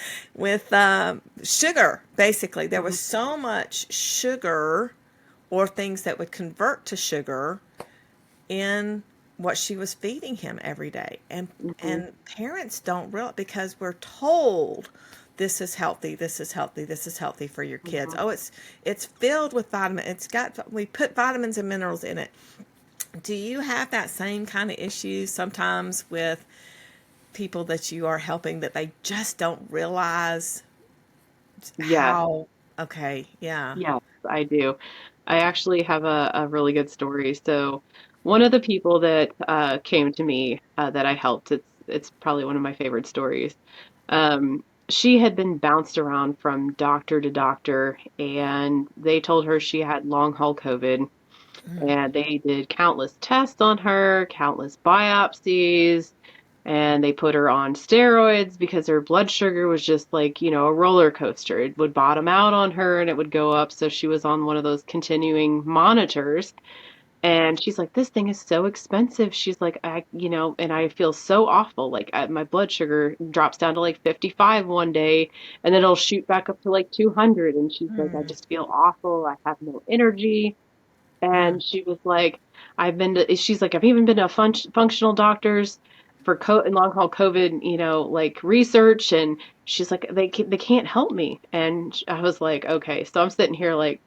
sugar. Basically, there was so much sugar or things that would convert to sugar in what she was feeding him every day. And Hmm. and parents don't realize, because we're told this is healthy, this is healthy, this is healthy for your kids. Hmm. Oh, it's filled with vitamin. We put vitamins and minerals in it. Do you have that same kind of issue sometimes with people that you are helping, that they just don't realize Yes, how? Okay, yeah. yes, I do. I actually have a really good story. So, one of the people that came to me that I helped, it's probably one of my favorite stories. Um, she had been bounced around from doctor to doctor, and they told her she had long haul COVID. And they did countless tests on her, countless biopsies, and they put her on steroids because her blood sugar was just like, a roller coaster. It would bottom out on her and it would go up. So she was on one of those continuing monitors. And she's like, this thing is so expensive. She's like, and I feel so awful. Like, my blood sugar drops down to like 55 one day, and then it'll shoot back up to like 200. And she's like, I Mm, just feel awful. I have no energy. mm. And she was like, she's like, I've even been to functional doctors for and long haul COVID, like research. And she's like, they can't help me. And I was like, okay. So I'm sitting here like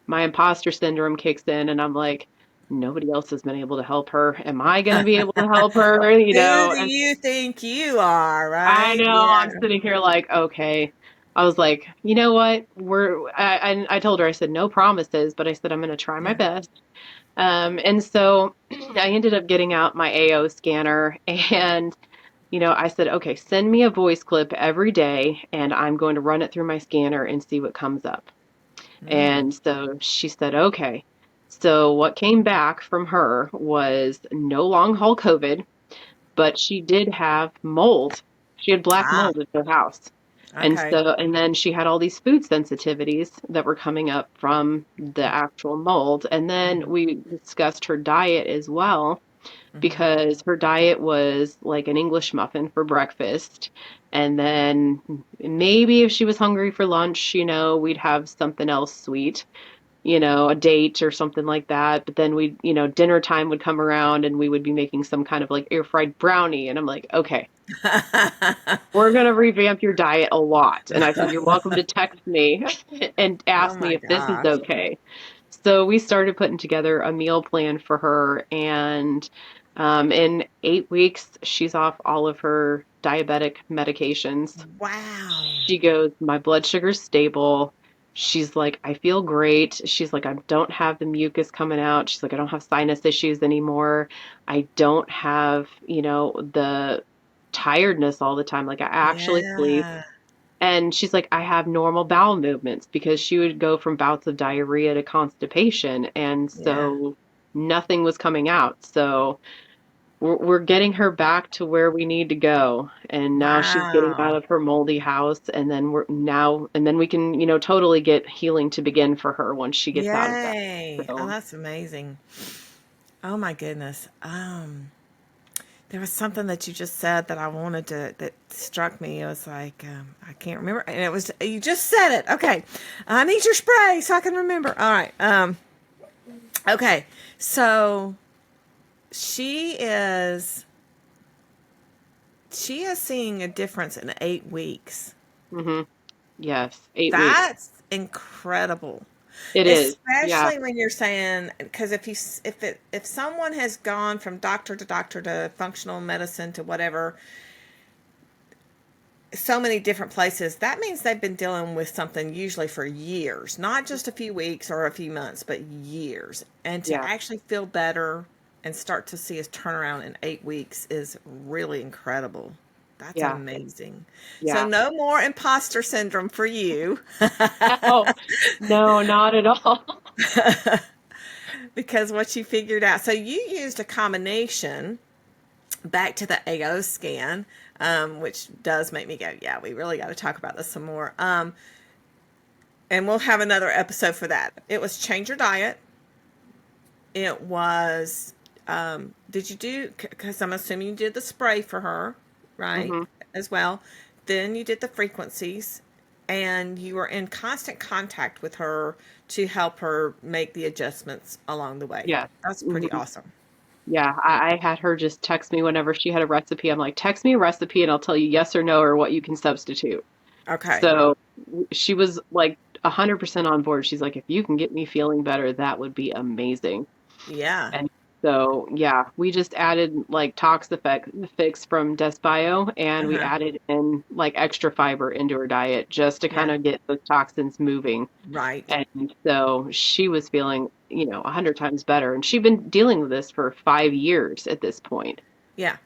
my imposter syndrome kicks in and I'm like, nobody else has been able to help her. Am I going to be able to help her? Who do And you think you are, I right? know I'm Yeah. sitting here like, okay. I was like, you know what? I told her, I said, no promises, but I said, I'm going to try my Yeah. best. And so I ended up getting out my AO scanner and, I said, okay, send me a voice clip every day and I'm going to run it through my scanner and see what comes up. Mm. And so she said, okay. So what came back from her was no long haul COVID, but she did have mold. She had black Ah, mold at her house. okay. And then she had all these food sensitivities that were coming up from the actual mold. And then Mm-hmm. we discussed her diet as well, Mm-hmm. because her diet was like an English muffin for breakfast. And then maybe if she was hungry for lunch, we'd have something else sweet, a date or something like that. But then dinner time would come around and we would be making some kind of like air fried brownie. And I'm like, okay, we're going to revamp your diet a lot. And I said, you're welcome to text me and Oh ask me my if this is gosh. okay. So we started putting together a meal plan for her. And in 8 weeks, she's off all of her diabetic medications. Wow. She goes, my blood sugar's stable. She's like, I feel great. She's like, I don't have the mucus coming out. She's like, I don't have sinus issues anymore. I don't have, the tiredness all the time. Like, I actually sleep. Yeah. And she's like, I have normal bowel movements because she would go from bouts of diarrhea to constipation. And Yeah. so nothing was coming out. So we're getting her back to where we need to go. And now she's getting out Wow. of her moldy house. And then we can, totally get healing to begin for her once she gets out of that. Yay. Oh, So, that's amazing. Oh my goodness. There was something that you just said that I wanted to, that struck me. It was like, I can't remember. And it was, you just said it. Okay. I need your spray so I can remember. All right. Okay. So she is, she is seeing a difference in 8 weeks. hmm yes, 8 weeks. That's incredible. It is. Yeah. Especially when you're saying, because if someone has gone from doctor to doctor to functional medicine to whatever, so many different places, that means they've been dealing with something usually for years, not just a few weeks or a few months, but years. And to Yeah. actually feel better and start to see a turnaround in 8 weeks is really incredible. That's Yeah. amazing. So, Yeah. no more imposter syndrome for you. No, no, not at all. Because what you figured out, so you used a combination back to the AO scan, which does make me go, yeah, we really got to talk about this some more. And we'll have another episode for that. It was change your diet. It was, did you do, because I'm assuming you did the spray for her, right? Hmm. As well. Then you did the frequencies, and you were in constant contact with her to help her make the adjustments along the way. Yes. That's pretty Hmm. awesome. Yeah, I had her just text me whenever she had a recipe. I'm like, text me a recipe and I'll tell you yes or no or what you can substitute. Okay. So she was like 100% on board. She's like, if you can get me feeling better, that would be amazing. Yeah. And so, yeah, we just added like Toxifix from Desbio, and we Uh-huh. added in like extra fiber into her diet just to kind Yeah. of get those toxins moving. Right. And so she was feeling, 100 times better. And she'd been dealing with this for 5 years at this point. Yeah.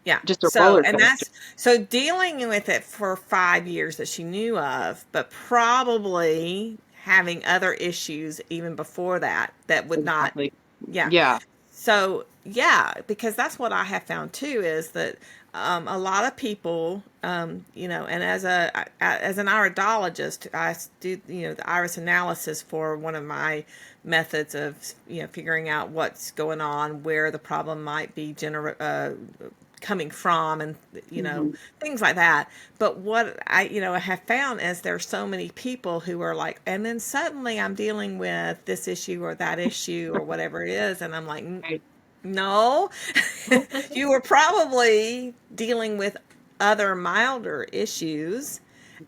Yeah. Just a So, roller and coaster. that's so dealing with it for 5 years that she knew of, but probably having other issues even before that that would not, Exactly. yeah. Yeah. So, yeah, because that's what I have found too is that a lot of people, and as an iridologist, I do the iris analysis for one of my methods of figuring out what's going on, where the problem might be coming from, and Hmm. things like that. But what I have found is there's so many people who are like, and then suddenly I'm dealing with this issue or that issue or whatever it is, and I'm like, Right. no, you were probably dealing with other milder issues, Mhm.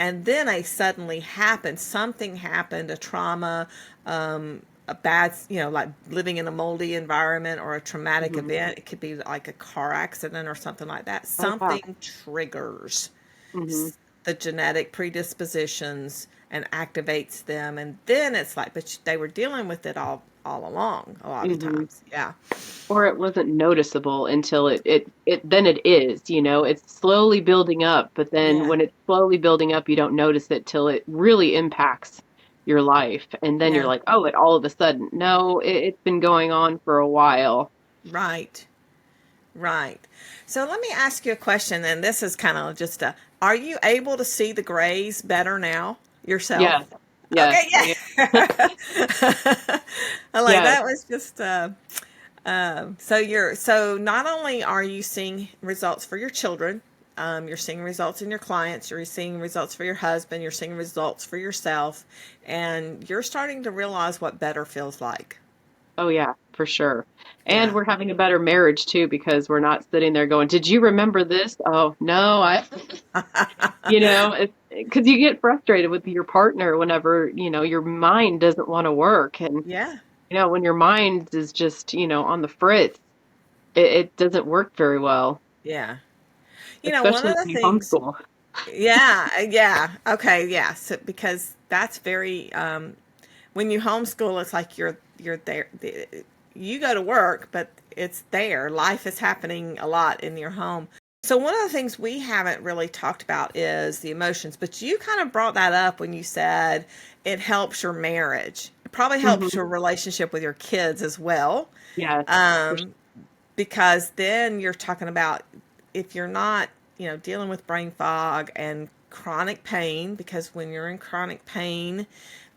and then I suddenly happened. Something happened, a trauma, a bad, like living in a moldy environment or a traumatic Mhm. event. It could be like a car accident or something like that. Oh, wow. Something triggers Hmm. the genetic predispositions and activates them, and then it's like, but they were dealing with it all along. A lot of Hmm. times, yeah, Or it wasn't noticeable until then it is, it's slowly building up, but then yeah, when it's slowly building up, you don't notice it till it really impacts your life. And then you're yeah, like, oh, it all of a sudden, no, it's been going on for a while. right, right. So let me ask you a question, and this is kind of just a, are you able to see the grays better now yourself? Yes, yes, Okay, I yeah. I like yes. that was just so not only are you seeing results for your children, you're seeing results in your clients, you're seeing results for your husband, you're seeing results for yourself, and you're starting to realize what better feels like. Oh yeah, for sure. And Yeah. we're having a better marriage too because we're not sitting there going, "Did you remember this?" Oh, no, it's because you get frustrated with your partner whenever, your mind doesn't want to work. And, Yeah. when your mind is just, on the fritz, it doesn't work very well, Yeah. One especially of the when you things, homeschool. yeah, yeah. Okay, yeah. So because that's very when you homeschool, it's like you're there. You go to work, but it's there. Life is happening a lot in your home. So one of the things we haven't really talked about is the emotions, but you kind of brought that up when you said it helps your marriage. It probably helps Hmm. your relationship with your kids as well. Yes, for Um, because then you're talking about if you're not, dealing with brain fog and chronic pain, because when you're in chronic pain,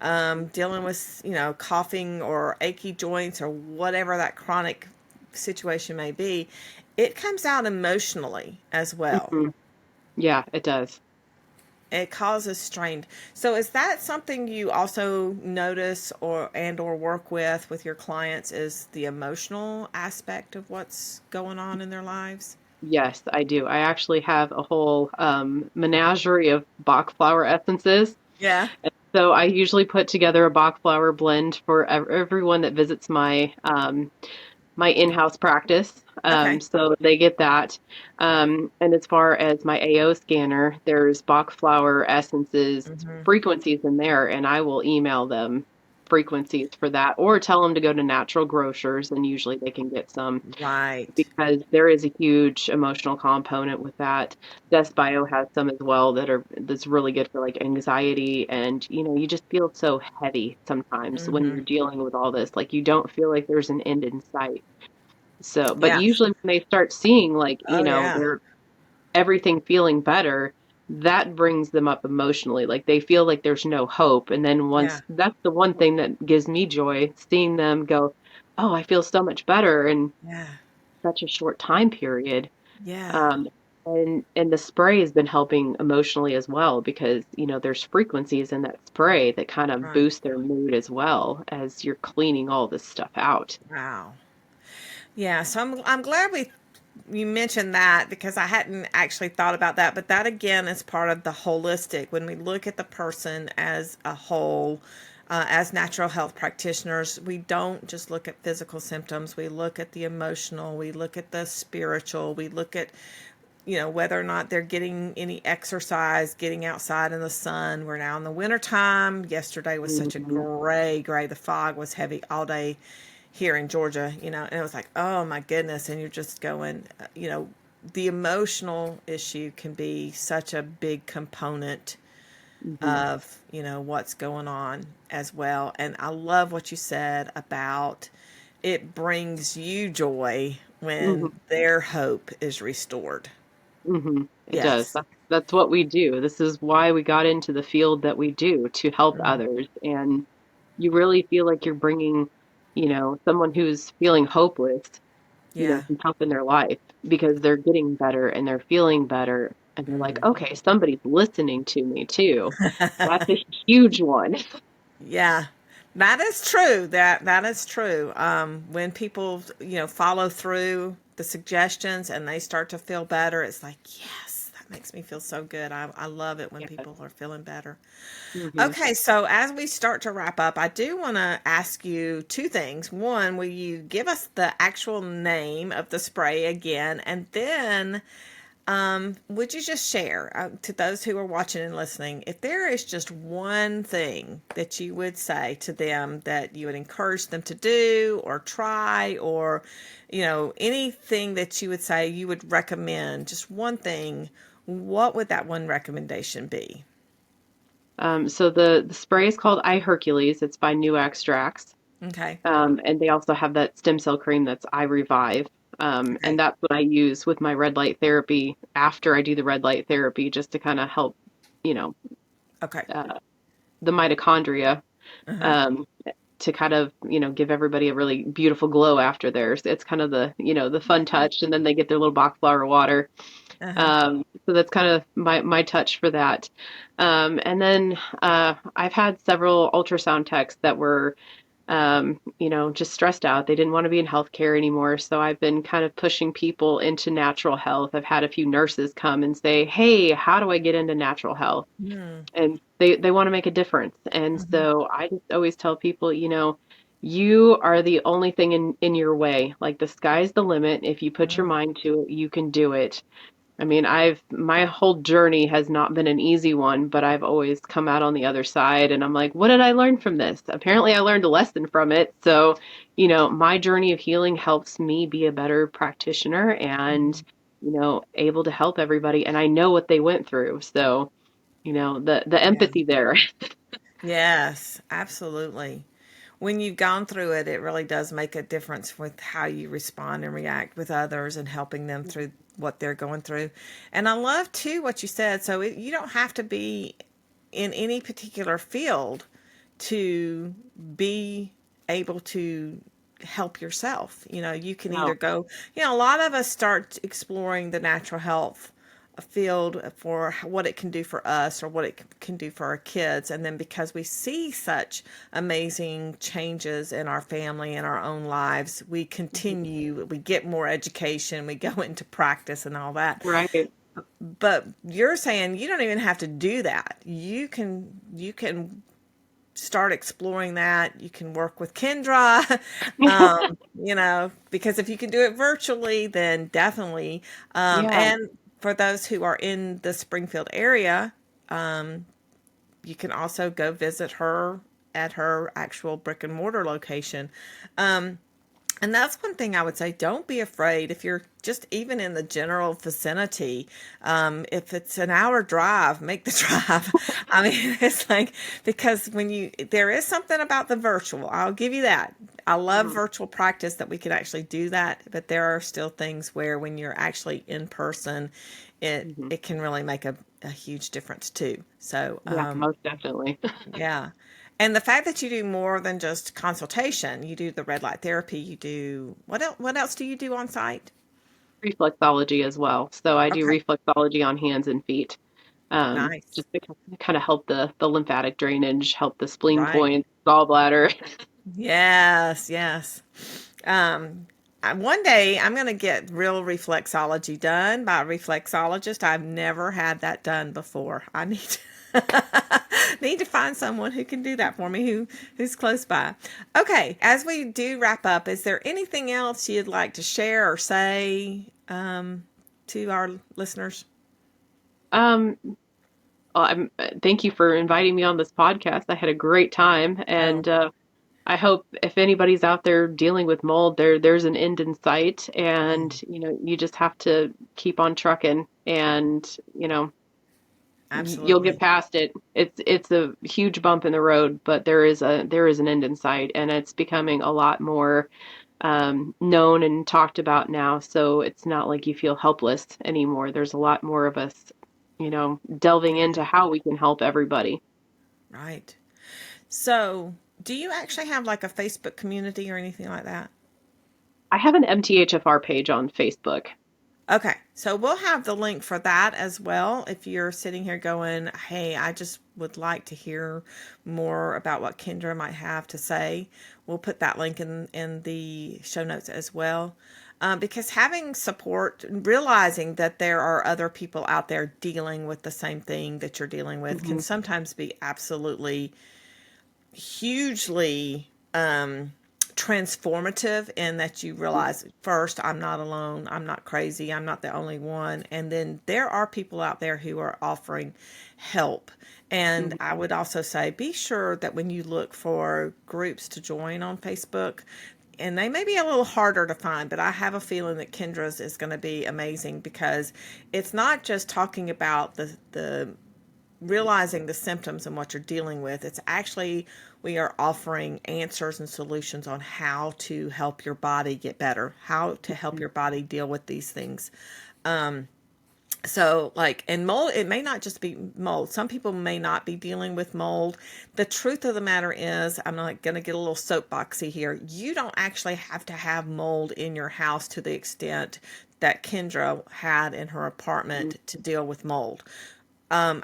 dealing with, coughing or achy joints or whatever that chronic situation may be, it comes out emotionally as well. sure. Yeah, it does. It causes strain. So is that something you also notice or work with your clients, is the emotional aspect of what's going on in their lives? Yes, I do. I actually have a whole menagerie of Bach flower essences. Yeah. So I usually put together a Bach flower blend for everyone that visits my my in-house practice. Okay. So they get that. And as far as my AO scanner, there's Bach flower essences Hmm. frequencies in there, and I will email them frequencies for that or tell them to go to natural grocers, and usually they can get some Right. because there is a huge emotional component with that. Desk Bio has some as well that's really good for like anxiety, and you just feel so heavy sometimes when Hmm. you're dealing with all this. Like you don't feel like there's an end in sight. So, but Yeah. usually when they start seeing like, Oh, yeah. their everything feeling better, that brings them up emotionally. Like they feel like there's no hope. And then Yeah. once that's the one thing that gives me joy, seeing them go, "Oh, I feel so much better in Yeah. such a short time period." Yeah. Um, and the spray has been helping emotionally as well because, there's frequencies in that spray that kind of Right. boost their mood as well as you're cleaning all this stuff out. Wow. Yeah. So I'm glad you mentioned that because I hadn't actually thought about that. But that again is part of the holistic. When we look at the person as a whole, as natural health practitioners, we don't just look at physical symptoms. We look at the emotional. We look at the spiritual. We look at whether or not they're getting any exercise, getting outside in the sun. We're now in the wintertime. Yesterday was such a Mhm. gray. The fog was heavy all day here in Georgia, and it was like, oh my goodness. And you're just going, the emotional issue can be such a big component Mhm. of, what's going on as well. And I love what you said about it brings you joy when Mhm. their hope is restored. It does. Yes. That's what we do. This is why we got into the field that we do to help Mhm. others. And you really feel like you're bringing, someone who's feeling hopeless, Yeah. some help in their life because they're getting better and they're feeling better. And they're like, Hmm. okay, somebody's listening to me too. That's a huge one. Yeah. That is true. That is true. When people, follow through the suggestions and they start to feel better, it's like, yes, that makes me feel so good. I love it when Yes. people are feeling better. Hmm. Okay, so as we start to wrap up, I do want to ask you two things. One, will you give us the actual name of the spray again? And then, would you just share to those who are watching and listening, if there is just one thing that you would say to them that you would encourage them to do or try, or, anything that you would say you would recommend, just one thing, what would that one recommendation be? So the spray is called I Hercules. It's by New Extracts. Okay. And they also have that stem cell cream that's I Revive. And Okay. that's what I use with my red light therapy after I do the red light therapy, just to kind of help, you know, Okay. uh, the mitochondria, Uh-huh. um, to kind of, give everybody a really beautiful glow after theirs. It's kind of the fun touch. And then they get their little Bach flower water. Uh-huh. So that's kind of my touch for that. And then I've had several ultrasound techs that were just stressed out. They didn't want to be in healthcare anymore. So I've been kind of pushing people into natural health. I've had a few nurses come and say, "Hey, how do I get into natural health?" Hmm. And they want to make a difference. And Hmm. so I just always tell people, you are the only thing in your way. Like the sky's the limit. If you put your mind to it, you can do it. I mean, my whole journey has not been an easy one, but I've always come out on the other side and I'm like, what did I learn from this? Apparently I learned a lesson from it. So, my journey of healing helps me be a better practitioner and, able to help everybody and I know what they went through. So, the Yeah. empathy there. Yes, absolutely. When you've gone through it, it really does make a difference with how you respond and react with others and helping them through what they're going through. And I love too what you said. So you don't have to be in any particular field to be able to help yourself. You can either No. go, a lot of us start exploring the natural health field for what it can do for us or what it can do for our kids. And then because we see such amazing changes in our family and our own lives, we continue, we get more education, we go into practice and all that. Right. But you're saying you don't even have to do that. You can start exploring that. You can work with Kendra, because if you can do it virtually, then definitely. Yeah. And for those who are in the Springfield area, you can also go visit her at her actual brick and mortar location. And that's one thing I would say. Don't be afraid if you're just even in the general vicinity. If it's an hour drive, make the drive. I mean, it's like, because there is something about the virtual. I'll give you that. I love Mhm. virtual practice that we can actually do that, but there are still things where when you're actually in person, it Mhm. it can really make a huge difference too. So, Yeah, most definitely. yeah. And the fact that you do more than just consultation, you do the red light therapy, you do what else do you do on site? Reflexology as well. So I do Okay. reflexology on hands and feet, Nice. just to kind of help the lymphatic drainage, help the spleen Right. points, gallbladder. Yes, yes. Um, One day I'm going to get real reflexology done by a reflexologist. I've never had that done before. I need need to find someone who can do that for me who's close by. Okay, as we do wrap up, is there anything else you'd like to share or say to our listeners? Um, Thank you for inviting me on this podcast. I had a great time, Oh, and I hope if anybody's out there dealing with mold, there's an end in sight, and you just have to keep on trucking, and you'll get absolutely. past it. It's a huge bump in the road, but there is an end in sight, and it's becoming a lot more known and talked about now. So it's not like you feel helpless anymore. There's a lot more of us, delving Yeah, into how we can help everybody. right. So, do you actually have like a Facebook community or anything like that? I have an MTHFR page on Facebook. Okay, so we'll have the link for that as well. If you're sitting here going, hey, I just would like to hear more about what Kendra might have to say, we'll put that link in the show notes as well. Because having support, realizing that there are other people out there dealing with the same thing that you're dealing with, can Hmm. sometimes be absolutely hugely transformative in that you realize first, I'm not alone, I'm not crazy, I'm not the only one. And then there are people out there who are offering help. And Hmm. I would also say be sure that when you look for groups to join on Facebook, and they may be a little harder to find, but I have a feeling that Kendra's is going to be amazing because it's not just talking about the realizing the symptoms and what you're dealing with. It's actually, we are offering answers and solutions on how to help your body get better, how to help your body deal with these things. So, like, and mold, it may not just be mold. Some people may not be dealing with mold. The truth of the matter is, I'm not going to get a little soapboxy here. You don't actually have to have mold in your house to the extent that Kendra had in her apartment to deal with mold.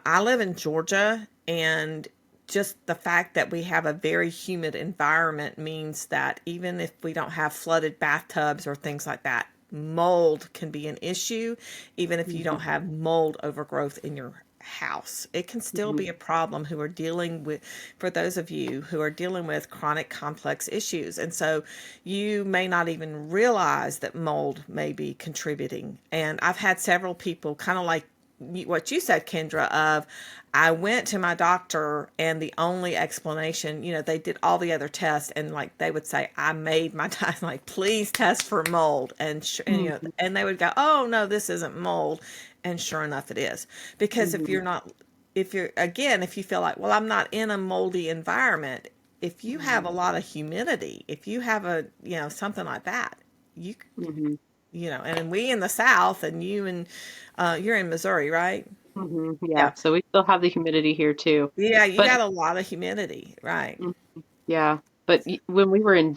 I live in Georgia, and just the fact that we have a very humid environment means that even if we don't have flooded bathtubs or things like that, mold can be an issue, even if you Hmm. don't have mold overgrowth in your house. It can still Hmm. be a problem who are dealing with, for those of you who are dealing with chronic complex issues. And so you may not even realize that mold may be contributing. And I've had several people kind of like what you said, Kendra, of I went to my doctor and the only explanation, they did all the other tests and like they would say, I made my test, like, please test for mold. Hmm. And they would go, oh, no, this isn't mold. And sure enough, it is. Because if Hmm. you're not, if you're, again, if you feel like, well, I'm not in a moldy environment, if you have a lot of humidity, if you have something like that, you, Hmm. and we in the South and you're in Missouri, right? Hmm. Yeah, Yeah. so we still have the humidity here too. Yeah, you But got a lot of humidity, right? mm, yeah, but when we were in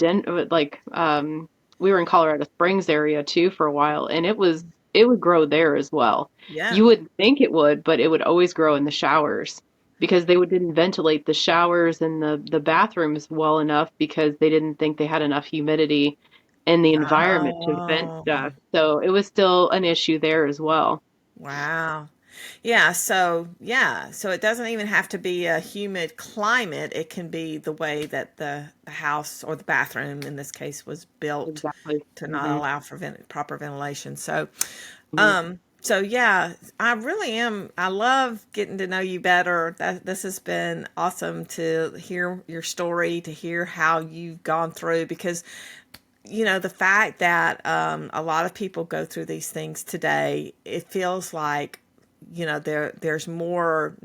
we were in Colorado Springs area too for a while, and it would grow there as well. Yeah. You would think it would, but it would always grow in the showers because didn't ventilate the showers and the bathrooms well enough because they didn't think they had enough humidity in the environment to vent Oh, stuff. So it was still an issue there as well. wow. So it doesn't even have to be a humid climate. It can be the way that the house or the bathroom in this case was built Exactly. to not Hmm. allow for proper ventilation. So, Hmm. yeah, I really am. I love getting to know you better. This has been awesome to hear your story, to hear how you've gone through, because the fact that a lot of people go through these things today, it feels like there's more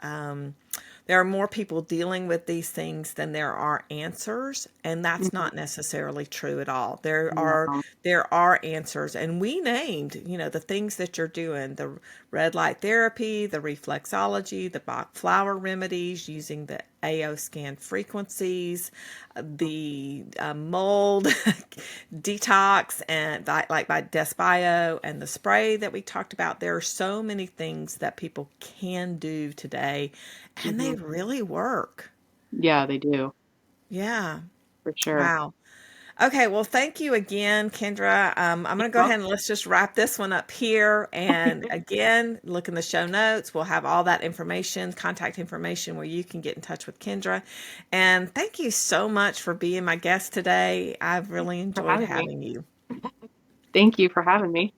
um, there are more people dealing with these things than there are answers, and that's Hmm. not necessarily true at all. No. There are answers, and we named, the things that you're doing: the red light therapy, the reflexology, the Bach flower remedies using the AO scan frequencies, the mold detox, and like by Desbio, and the spray that we talked about. There are so many things that people can do today, and they Hmm. really work. Yeah, they do, Yeah. for sure. Wow. Okay, well, thank you again, Kendra. I'm going to go Well, ahead and let's just wrap this one up here. And again, look in the show notes. We'll have all that information, contact information, where you can get in touch with Kendra. And thank you so much for being my guest today. I've really for enjoyed having me. having you. Thank you for having me.